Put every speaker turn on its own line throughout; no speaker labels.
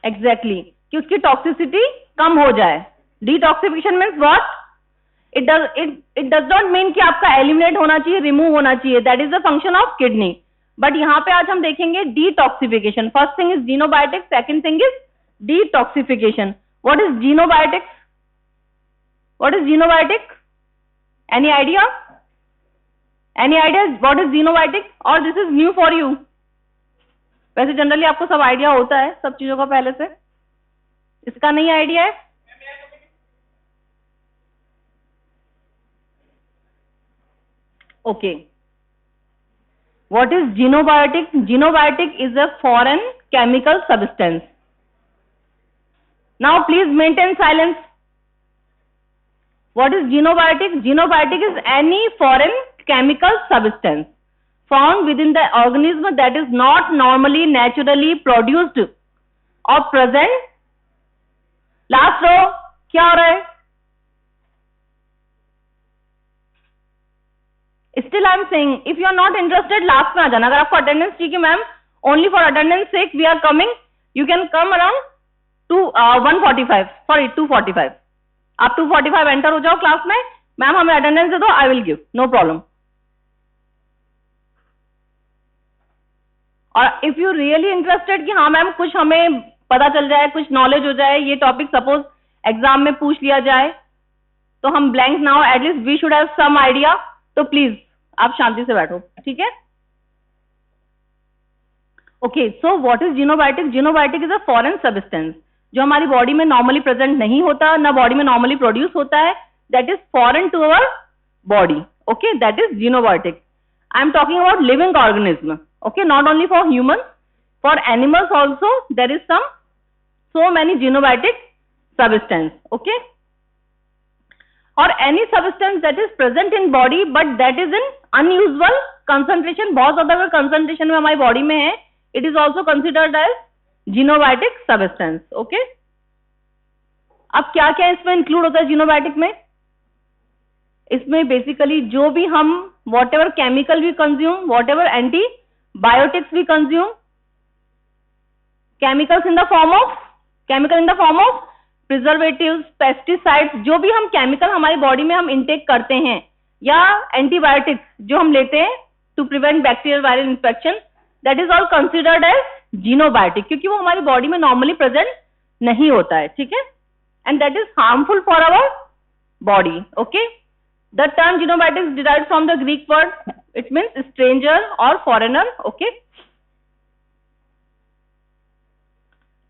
Exactly, कि उसकी toxicity कम हो जाए। Detoxification means what? It does not mean कि आपका एलिमिनेट होना चाहिए, रिमूव होना चाहिए, that is the function of kidney. But यहाँ पे आज हम देखेंगे detoxification. First thing is xenobiotics, second thing is detoxification. What is xenobiotics? What is xenobiotic? Any idea? Any idea what is xenobiotic? और this is new for you? वैसे generally आपको सब idea होता है सब चीजों का पहले से, इसका नहीं आइडिया है? Okay, what is xenobiotic? Xenobiotic is a foreign chemical substance. Now please maintain silence. What is xenobiotic? Xenobiotic is any foreign chemical substance found within the organism that is not normally naturally produced or present. Last row, क्या हो रहा है? Still I am saying, if you are not interested, last में आ जाना। अगर आपको attendance चाहिए कि ma'am only for attendance sake we are coming, you can come around to 1:45, sorry 2:45. आप 2:45 एंटर हो जाओ क्लास में, मैम हमें अटेंडेंस दे दो, I will give, no problem. और इफ यू रियली इंटरेस्टेड कि हाँ मैम कुछ हमें पता चल जाए, कुछ नॉलेज हो जाए, ये टॉपिक सपोज एग्जाम में पूछ लिया जाए, तो हम ब्लैंक ना हो, at least we should have some idea, तो प्लीज आप शांति से बैठो, ठीक है? Okay, so what is xenobiotic? Xenobiotic is a foreign substance जो हमारी बॉडी में नॉर्मली प्रेजेंट नहीं होता, ना बॉडी में नॉर्मली प्रोड्यूस होता है, that is foreign to our body. Okay, that is xenobiotic. I am talking about living organism. Okay, not only for human, for animals also there is some so many xenobiotic substance. Okay, or any substance that is present in body but that is in unusual concentration, बहुत ज्यादा अगर concentration में हमारी body में है, it is also considered as xenobiotic substance. Okay, अब क्या क्या इसमें इंक्लूड होता है जीनोबायोटिक में? इसमें बेसिकली जो भी हम whatever chemical we consume, whatever antibiotics we consume, chemical in the form of preservatives, pesticides, जो भी हम केमिकल हमारी बॉडी में हम इंटेक करते हैं, या एंटीबायोटिक्स जो हम लेते हैं to prevent bacterial viral infection, that is all considered as xenobiotic, क्योंकि वो हमारी बॉडी में नॉर्मली प्रेजेंट नहीं होता है, ठीक है? And that is harmful for our body. Okay, the term xenobiotic is derived from the Greek word, it means stranger or foreigner. Okay,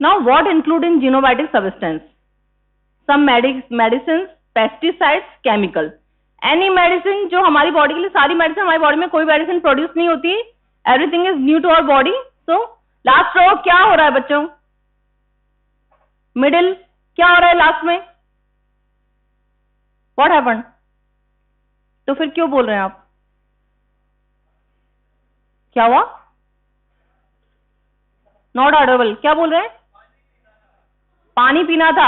now what include in xenobiotic substance? Some medicines, pesticides, chemical. Any medicine जो हमारी body के लिए, सारी medicine हमारी body में, कोई medicine produce नहीं होती, everything is new to our body. So last row क्या हो रहा है बच्चों? मिडिल क्या हो रहा है लास्ट में? What happened? तो फिर क्यों बोल रहे हैं आप? क्या हुआ? Not audible. क्या बोल रहे हैं? पानी पीना था.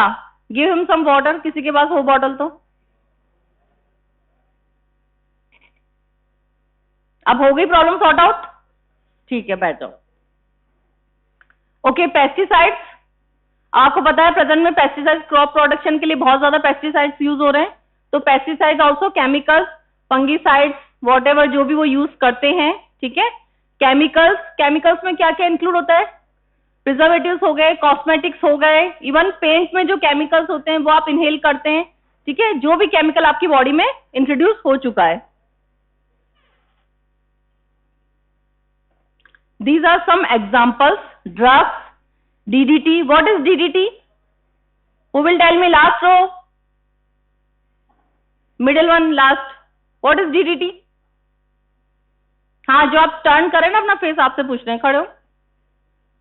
Give him some water. किसी के पास हो बॉटल तो? अब हो गई प्रॉब्लम सॉर्ट आउट? ठीक है, बैठ जाओ. Okay, pesticides. आपको पता है प्रेजेंट में पेस्टिसाइड्स क्रॉप प्रोडक्शन के लिए बहुत ज्यादा पेस्टिसाइड्स यूज हो रहे हैं. तो pesticide also chemicals, fungicides, what ever जो भी वो यूज करते हैं, ठीक है? केमिकल्स में क्या क्या इंक्लूड होता है? प्रिजर्वेटिव्स हो गए, कॉस्मेटिक्स हो गए, इवन पेंट में जो केमिकल्स होते हैं वो आप इनहेल करते हैं, ठीक है? जो भी केमिकल आपकी बॉडी में इंट्रोड्यूस हो चुका है. These are some examples. Drugs, DDT. What is DDT? Who will tell me? Last row. Middle one, last. What is DDT? हाँ, जो आप टर्न करें ना अपना फेस, आपसे पूछ रहे हैं, खड़े हो.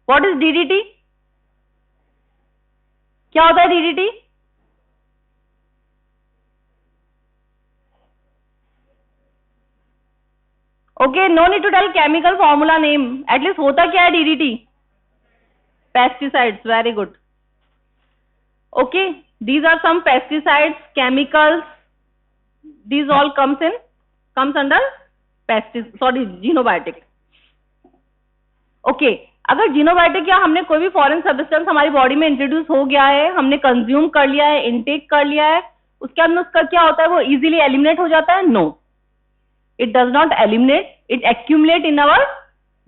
What is DDT? क्या होता है DDT? Okay, no need to tell chemical formula name. At least होता क्या है DDT? Pesticides. Very good. Okay, these are some pesticides, chemicals. These all comes under xenobiotic. Okay, अगर जीनोबायोटिक या हमने कोई भी फॉरेन सब्सटेंस हमारी बॉडी में इंट्रोड्यूस हो गया है, हमने कंज्यूम कर लिया है, इनटेक कर लिया है, उसके अंदर उसका क्या होता है, वो इजीली एलिमिनेट हो जाता है? No, it does not eliminate, it accumulate in our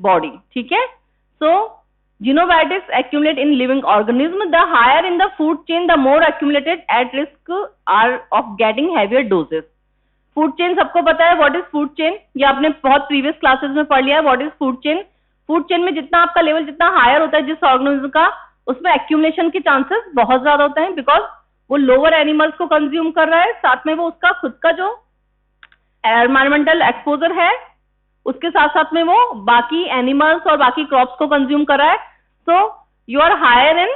body. ठीक है. So xenobiotics accumulate in living organism. The higher in the food chain, the more accumulated at risk are of getting heavier doses. Food chain सबको पता है. What is food chain? ये आपने बहुत previous classes में पढ़ लिया है. What is food chain? Food chain में जितना आपका लेवल जितना हायर होता है जिस ऑर्गेनिज्म का, उसमें एक्यूमुलेशन के चांसेस बहुत ज्यादा होते हैं, बिकॉज वो लोअर एनिमल्स को कंज्यूम कर रहा है, साथ में वो उसका खुद का जो एनवायरमेंटल एक्सपोजर है उसके साथ साथ में वो बाकी एनिमल्स और बाकी क्रॉप्स को कंज्यूम कर रहा है. So you are higher in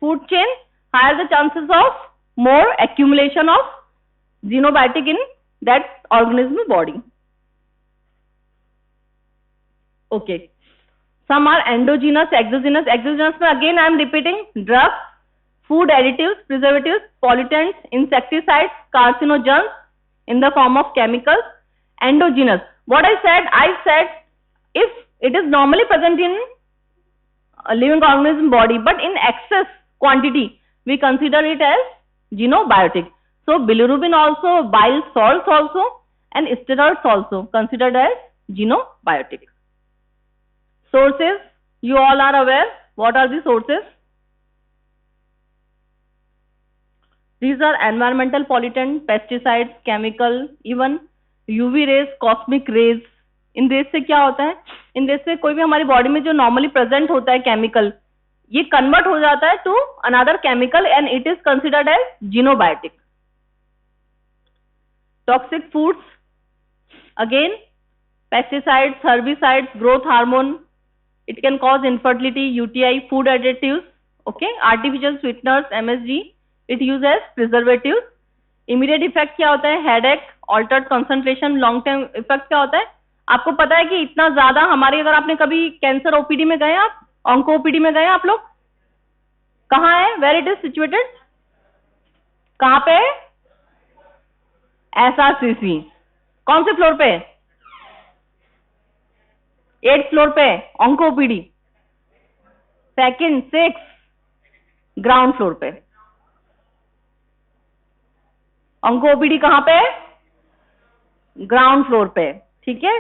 food chain, higher the chances of more accumulation of xenobiotic in that organism body. Okay. Some are endogenous, exogenous. Exogenous में again I am repeating, drugs, food additives, preservatives, pollutants, insecticides, carcinogens in the form of chemicals. Endogenous. What I said if it is normally present in a living organism body, but in excess quantity, we consider it as xenobiotic. So bilirubin also, bile salts also, and steroids also considered as xenobiotic. Sources, you all are aware. What are the sources? These are environmental pollutant, pesticides, chemical, even UV rays, cosmic rays. In raise से क्या होता है? इन raise से कोई भी हमारी body में जो नॉर्मली प्रेजेंट होता है केमिकल, ये कन्वर्ट हो जाता है to another chemical and it is considered as xenobiotic. Toxic foods, again pesticides, herbicides, growth hormone, it can cause infertility, UTI. Food additives, okay, artificial sweeteners, MSG, it used as preservatives. Immediate effect क्या होता है? headache, altered concentration. long term effect क्या होता है? आपको पता है कि इतना ज्यादा हमारी, अगर आपने कभी कैंसर ओपीडी में गए, आप ऑन्को ओपीडी में गए आप लोग, कहाँ है? Where it is situated? कहाँ पे? SRCC. कौन से फ्लोर पे? 8th फ्लोर पे onco OPD. 2nd, 6th ground floor पे ऑन्को ओपीडी. कहाँ पे? ग्राउंड फ्लोर पे. ठीक है.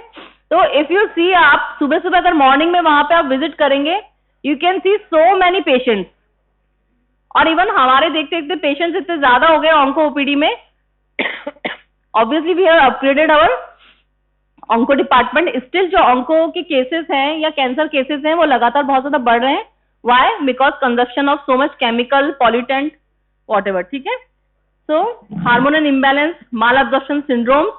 तो इफ यू सी, आप सुबह सुबह अगर मॉर्निंग में वहां पे आप विजिट करेंगे, you can C so many patients. और इवन हमारे देखते देखते पेशेंट्स इतने ज्यादा हो गए ऑन्को ओपीडी में. Obviously we have upgraded our onco department. Still जो onco के cases हैं या कैंसर केसेस हैं वो लगातार बहुत ज्यादा बढ़ रहे हैं. Why? Because consumption of so much chemical, pollutant, whatever. ठीक है. So hormonal imbalance, malabsorption syndrome,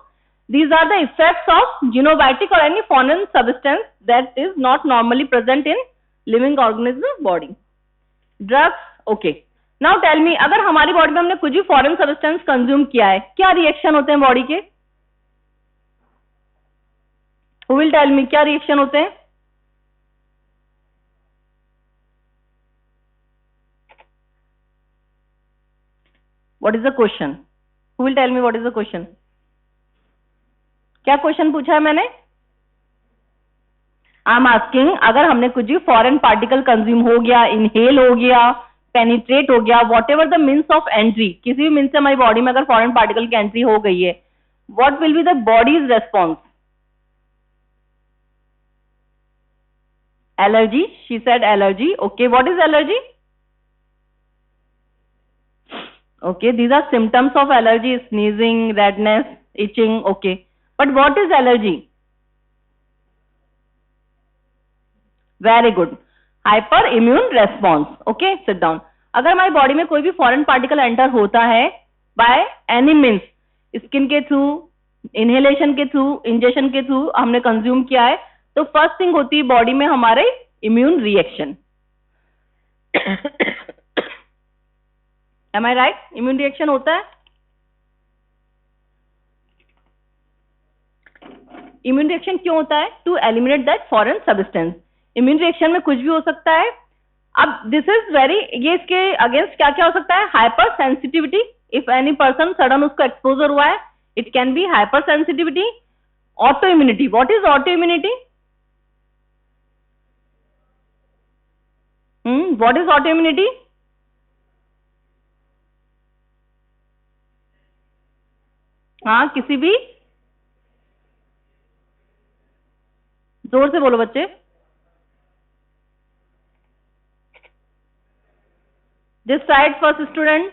these are the effects of xenobiotic or any foreign substance that is not normally present in living organism body. Drugs, okay. Now tell me, अगर हमारी body में हमने कुछ भी foreign substance consume किया है, क्या reaction होते हैं बॉडी के? हु विल टेल मी, क्या रिएक्शन होते हैं? What is the question? Who will tell me what is the question? क्या क्वेश्चन पूछा है मैंने? आई एम आस्किंग, अगर हमने कुछ भी फॉरेन पार्टिकल कंज्यूम हो गया, इनहेल हो गया, पेनिट्रेट हो गया, what ever the means of entry, किसी भी मीन्स से हमारी बॉडी में अगर फॉरेन पार्टिकल की एंट्री हो गई है, what will be the bodies response? Allergy. She said allergy. Okay. What is allergy? Okay, these are symptoms of allergy: sneezing, redness, itching. Okay, but what is allergy? Very good. Hyperimmune response. Okay, sit down. अगर हमारी body में कोई भी foreign particle enter होता है by any means, skin के through, inhalation के through, injection के थ्रू हमने कंज्यूम किया है, तो फर्स्ट थिंग होती है बॉडी में हमारे immune reaction. Am I right? Immune reaction होता है. इम्यून रिएक्शन क्यों होता है? To eliminate that foreign substance. Immune reaction में कुछ भी हो सकता है. अब दिस इज वेरी, ये इसके अगेंस्ट क्या क्या हो सकता है? Hypersensitivity. If any person sudden उसको एक्सपोजर हुआ है, it can be hypersensitivity. Autoimmunity. What is autoimmunity? What is autoimmunity? हाँ, किसी भी, जोर से बोलो बच्चे। This side first student,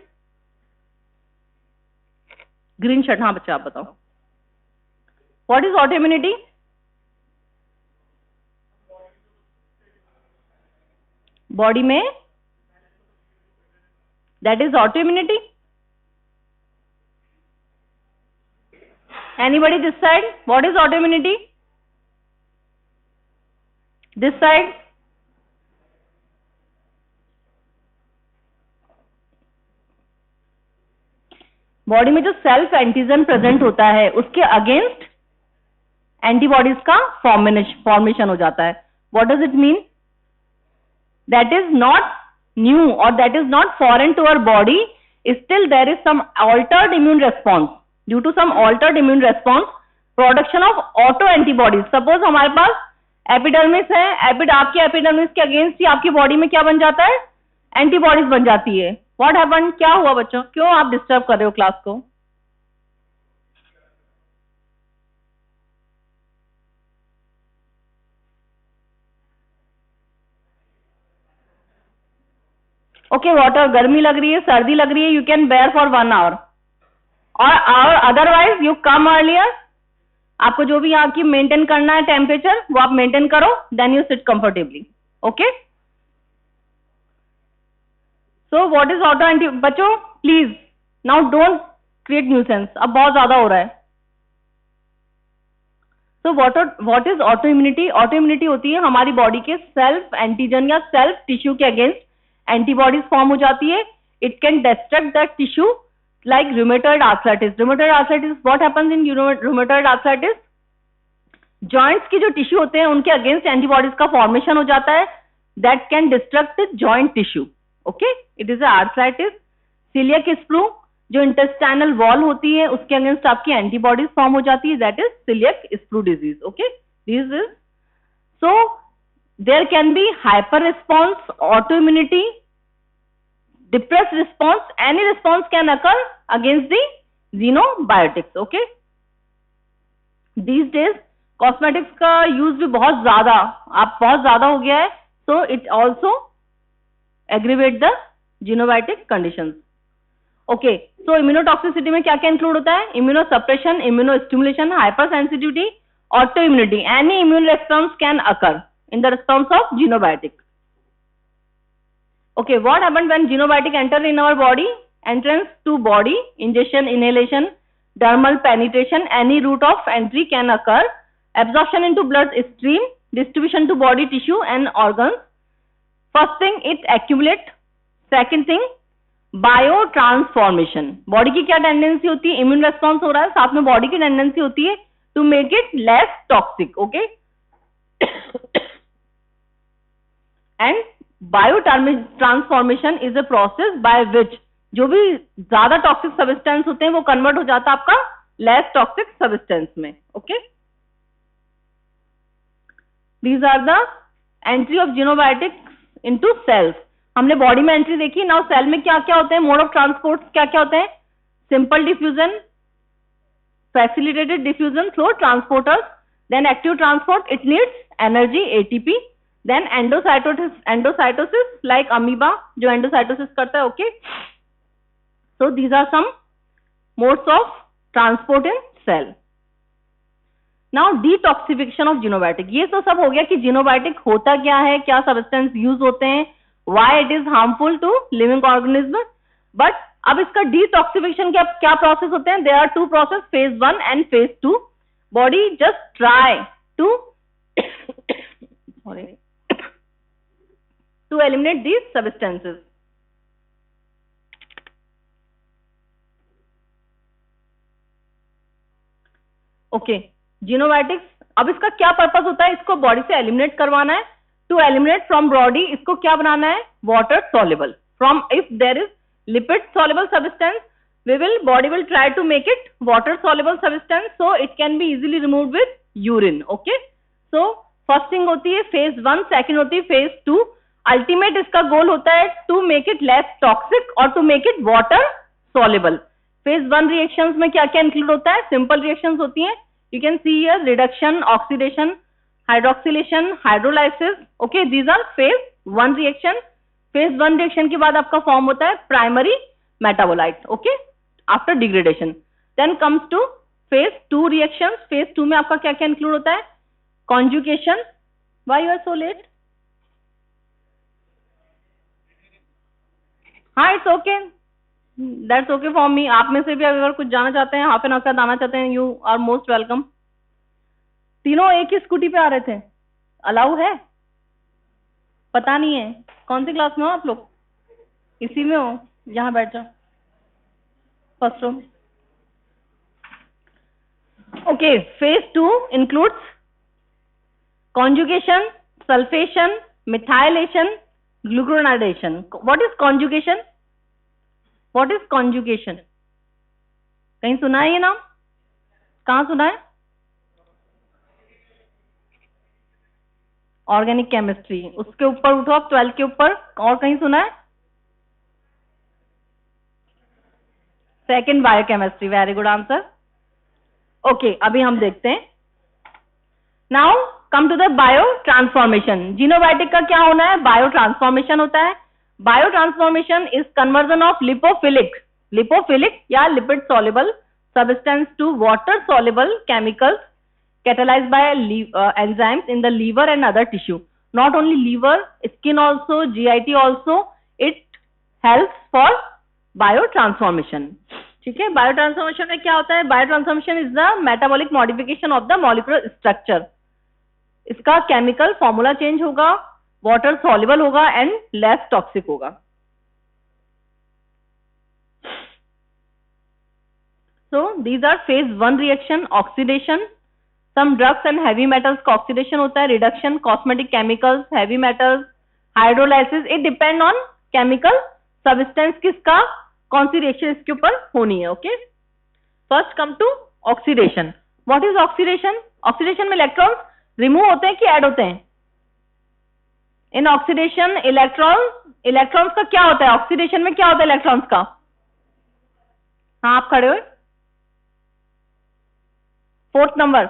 green shirt. हाँ बच्चा, आप बताओ what is autoimmunity? Body में, that is autoimmunity. Anybody this side, what is autoimmunity? This side, body में जो सेल्फ एंटीजन प्रेजेंट होता है उसके अगेंस्ट एंटीबॉडीज का फॉर्मेशन हो जाता है। What does it mean? That is not new और that is not foreign to our body, still there is some altered immune response. Due to some altered immune response, production of autoantibodies. Suppose हमारे पास epidermis है, आपकी epidermis के against ही आपकी body में क्या बन जाता है? एंटीबॉडीज बन जाती है। What happened? क्या हुआ बच्चों? क्यों आप डिस्टर्ब कर रहे हो क्लास को? ओके, वाटर, गर्मी लग रही है, सर्दी लग रही है, you can bear for 1 hour और अदरवाइज यू कम अर्लियर। आपको जो भी यहाँ की मेंटेन करना है टेम्परेचर, वो आप मेंटेन करो, then you sit comfortably. Okay, so what is auto anti? बच्चों please now don't create nuisance, अब बहुत ज्यादा हो रहा है। So what is autoimmunity? Autoimmunity होती है हमारी बॉडी के सेल्फ एंटीजन या सेल्फ टिश्यू के अगेंस्ट एंटीबॉडीज फॉर्म हो जाती है। It can destruct that tissue like rheumatoid arthritis. Rheumatoid arthritis, what happens in rheumatoid arthritis? Joints की जो टिश्यू होते हैं उनके अगेंस्ट एंटीबॉडीज का फॉर्मेशन हो जाता है, that can destruct the joint tissue. Okay, it is a arthritis. Celiac sprue, जो इंटेस्टाइनल वॉल होती है उसके अगेंस्ट आपकी एंटीबॉडीज फॉर्म हो जाती है, that is celiac sprue disease. Okay, this is, so there can be hyper response, autoimmunity, depressed response, any response can occur against the xenobiotics. Okay, these days cosmetics का use भी बहुत ज्यादा हो गया है, so it also aggravate the xenobiotic conditions. Okay, so immunotoxicity में क्या क्या इंक्लूड होता है? immunosuppression, immunostimulation, hypersensitivity, autoimmunity. Any immune response can occur in the response of xenobiotic. Okay, what happens when xenobiotic enter in our body? Entrance to body, ingestion, inhalation, dermal penetration, any route of entry can occur. Absorption into blood stream, distribution to body tissue and organs. First thing, it accumulate. Second thing, biotransformation. Body की क्या tendency होती है? Immune response हो रहा है, साथ में body की टेंडेंसी होती है to make it less toxic. Okay, and biotransformation is a process by which जो भी ज्यादा टॉक्सिक सब्सटेंस होते हैं वो कन्वर्ट हो जाता है आपका लेस टॉक्सिक सब्सटेंस में. Okay, these are the entry of xenobiotics into cells. हमने बॉडी में एंट्री देखी. नाउ सेल में क्या क्या होते हैं? मोड ऑफ ट्रांसपोर्ट क्या क्या होते हैं? Simple diffusion, facilitated diffusion, flow, transporters. Then active transport, it needs energy, ATP. Then endocytosis like amoeba जो endocytosis करता है. Okay, so these are some modes of transport in cell. Now detoxification of xenobiotic. ये तो सब हो गया कि xenobiotic होता क्या है, क्या substance यूज होते हैं, why it is harmful to living organism. But अब इसका detoxification क्या प्रोसेस होते हैं? There are two process, phase 1 and phase 2. Body just try to to eliminate these substances. Okay, xenobiotics, अब इसका क्या पर्पस होता है? इसको बॉडी से एलिमिनेट करवाना है. टू एलिमिनेट फ्रॉम बॉडी इसको क्या बनाना है? Water soluble. From, if there is lipid soluble substance, body will try to make it water soluble substance, so it can be easily removed with urine. Okay, so first thing होती है phase 1, second होती है phase 2. Ultimate इसका goal होता है to make it less toxic और to make it water soluble. Phase 1 reactions में क्या क्या इंक्लूड होता है? सिंपल रिएक्शंस होती हैं, you can see here reduction, oxidation, hydroxylation, hydrolysis. Okay, these are phase 1 reaction. Phase 1 reaction के बाद आपका फॉर्म होता है primary metabolite, okay, after degradation. Then comes to phase 2 reactions. Phase 2 में आपका क्या क्या इंक्लूड होता है? Conjugation, why you are so late? हाँ, it's okay, that's okay for me. आप में से भी अगर कुछ जाना चाहते हैं, हाफ एन आवर का आना चाहते हैं, यू आर मोस्ट वेलकम। तीनों एक ही स्कूटी पे आ रहे थे, अलाउ है? पता नहीं है। कौन सी क्लास में हो आप लोग? इसी में हो? यहाँ बैठ जाओ, first row. Okay, phase 2 includes conjugation, sulfation, methylation, glucuronidation. What is conjugation? What is conjugation? कहीं सुना है ये नाम? कहाँ सुना है? ऑर्गेनिक केमिस्ट्री, उसके ऊपर उठो आप, 12 के ऊपर। और कहीं सुना है? Second biochemistry, very good answer. Okay, अभी हम देखते हैं। Now come to the bio transformation. Xenobiotic का क्या होना है? बायो ट्रांसफॉर्मेशन होता है। Bio transformation is conversion of lipophilic या lipid soluble substance to water soluble chemicals catalyzed by enzymes in the liver and other tissue. Not only liver, skin also, GIT also, it helps for biotransformation. ठीक है, biotransformation में क्या होता है? Biotransformation is the metabolic modification of the molecular structure. इसका chemical formula change होगा, water soluble होगा and less toxic होगा। So these are phase 1 reaction. Oxidation, some drugs and heavy metals का ऑक्सीडेशन होता है। Reduction, cosmetic chemicals, heavy metals, hydrolysis, it depend on chemical substance, किसका कौन सी reaction इसके ऊपर होनी है। Okay, first come to oxidation. What is oxidation? Oxidation में इलेक्ट्रॉन्स रिमूव होते हैं कि ऐड होते हैं? इन ऑक्सीडेशन इलेक्ट्रॉन्स का क्या होता है? ऑक्सीडेशन में क्या होता है इलेक्ट्रॉन्स का? हाँ, आप खड़े हुए, 4th नंबर।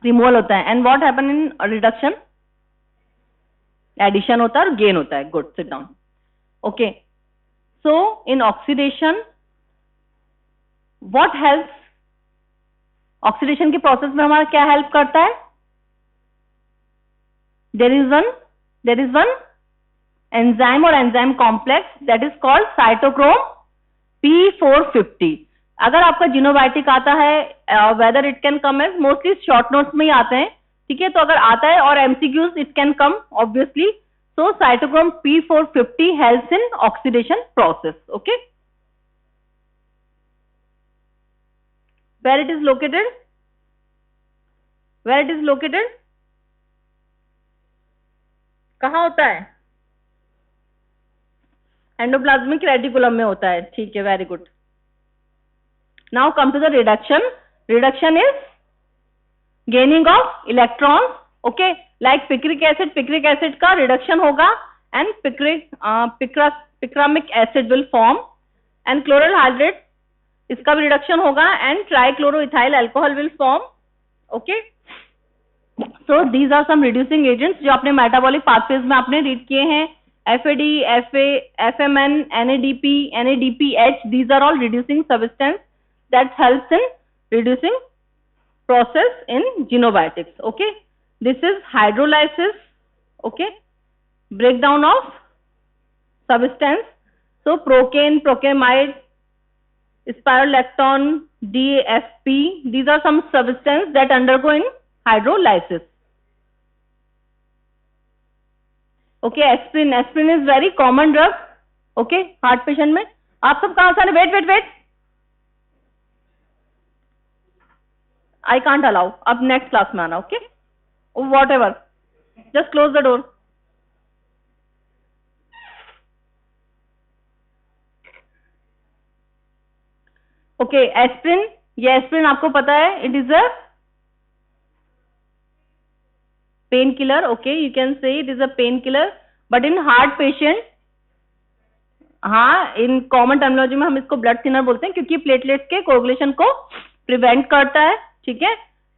रिमूवल होता है। And what happen in reduction? Addition होता है और गेन होता है। Good, sit down. Okay, so in oxidation what helps? Oxidation के प्रोसेस में हमारा क्या हेल्प करता है? देयर इज वन एंजाइम और enzyme complex that is called cytochrome P450। अगर आपका जीनोबायोटिक आता है, whether it can come as, mostly short notes में ही आते हैं, ठीक है, तो अगर आता है और MCQs it can come obviously. So cytochrome P450 helps in oxidation process. Okay, where it is located? Where it is located? कहाँ होता है? एंडोप्लाज्मिक रेटिकुलम में होता है। ठीक है, very good. Now come to the reduction. Reduction is gaining of electrons. Okay, like picric acid का reduction होगा and picramic acid will form and chloral hydrate, इसका भी रिडक्शन होगा and trichloroethyl alcohol will form. Okay, so these are some reducing agents जो आपने metabolic pathways में आपने read किए हैं। FAD, FA, FMN, NADP, NADPH, these are all reducing substance that helps in reducing process in genobiotics. Okay, this is hydrolysis. Okay, breakdown of substance. So procaine, procamide, spironolactone, DAFP, these are some substances that undergo in hydrolysis. Okay, aspirin is very common drug. Okay, heart patient में। आप सब कहां से? Wait, I can't allow, अब next class में आना। Okay, what ever, just close the door. Okay, aspirin, ये aspirin आपको पता है, it is a painkiller. Okay, you can say it is a painkiller, but in heart patient, हाँ, in common terminology में हम इसको ब्लड थिनर बोलते हैं क्योंकि प्लेटलेट्स के कोगुलेशन को प्रिवेंट करता है. ठीक है,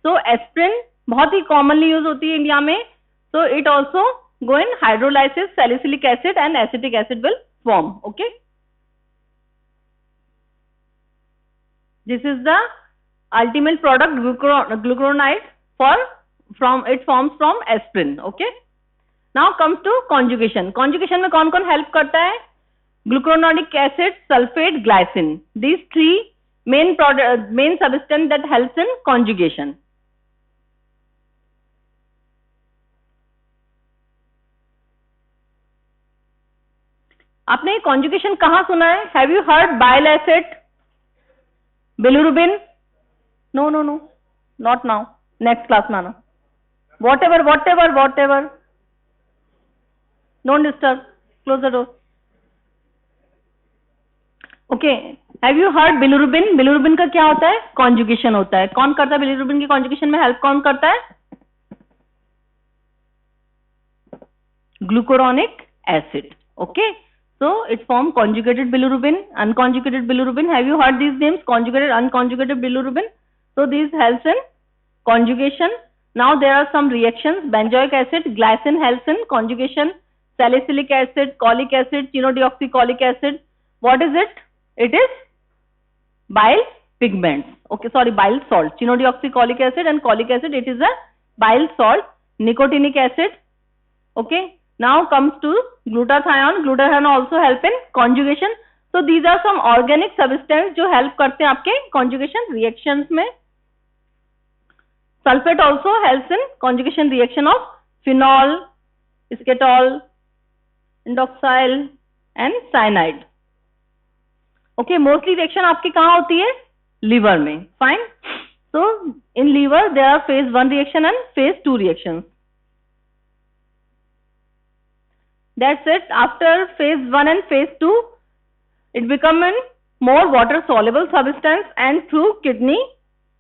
सो एस्प्रिन बहुत ही कॉमनली यूज होती है इंडिया में. So it also go in hydrolysis, salicylic acid and acetic acid will form. Okay, this is the ultimate product glucuronide it forms from aspirin. Okay, now comes to conjugation. Conjugation में कौन कौन help करता है? Glucuronic acid, sulfate, glycine. These three main substance that helps in conjugation. आपने conjugation कहाँ सुना है? Have you heard bile acid, bilirubin? No, not now. Next class में आना. Whatever. Don't disturb. Close the door. Okay. Have you heard bilirubin? Bilirubin का क्या होता है? Conjugation होता है. कौन करता है bilirubin की conjugation में help कौन करता है? Glucuronic acid. Okay. So it forms conjugated bilirubin, unconjugated bilirubin. Have you heard these names? Conjugated, unconjugated bilirubin. So these helps in conjugation. Now there are some reactions. Benzoic acid, glycine helps in conjugation. Salicylic acid, cholic acid, chenodeoxycholic acid. What is it? It is bile pigments. Okay, sorry, bile salt. Chenodeoxycholic acid and cholic acid, it is a bile salt. Nicotinic acid. Okay, now comes to glutathione. Glutathione also help in conjugation. So these are some organic substance जो help करते हैं आपके conjugation reactions में. Sulfate also helps in conjugation reaction of phenol, sketol, indoxyl and cyanide. Okay, mostly reaction आपकी कहाँ होती है? Liver में. Fine. So in liver there are phase 1 reaction and phase 2 reactions. That's it. After phase 1 and phase 2, it become a more water soluble substance and through kidney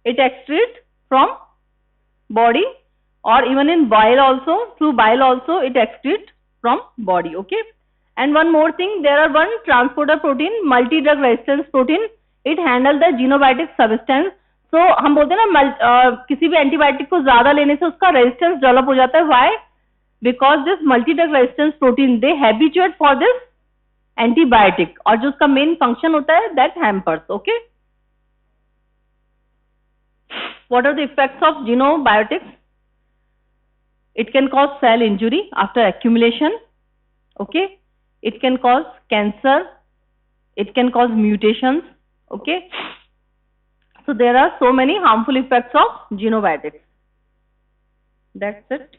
it excrete from body, or even in bile also, through bile also it excrete from body. Okay, and one more thing, there are one transporter protein, multi drug resistance protein. It handle the xenobiotic substance. So हम बोलते हैं ना किसी भी antibiotic को ज्यादा लेने से उसका रेजिस्टेंस डेवलप हो जाता है. Why? Because this multi drug resistance protein they habituate for this antibiotic, और जो उसका मेन फंक्शन होता है that hampers. Okay, what are the effects of xenobiotics? It can cause cell injury after accumulation. Okay, it can cause cancer, it can cause mutations. Okay, so there are so many harmful effects of xenobiotics. That's it.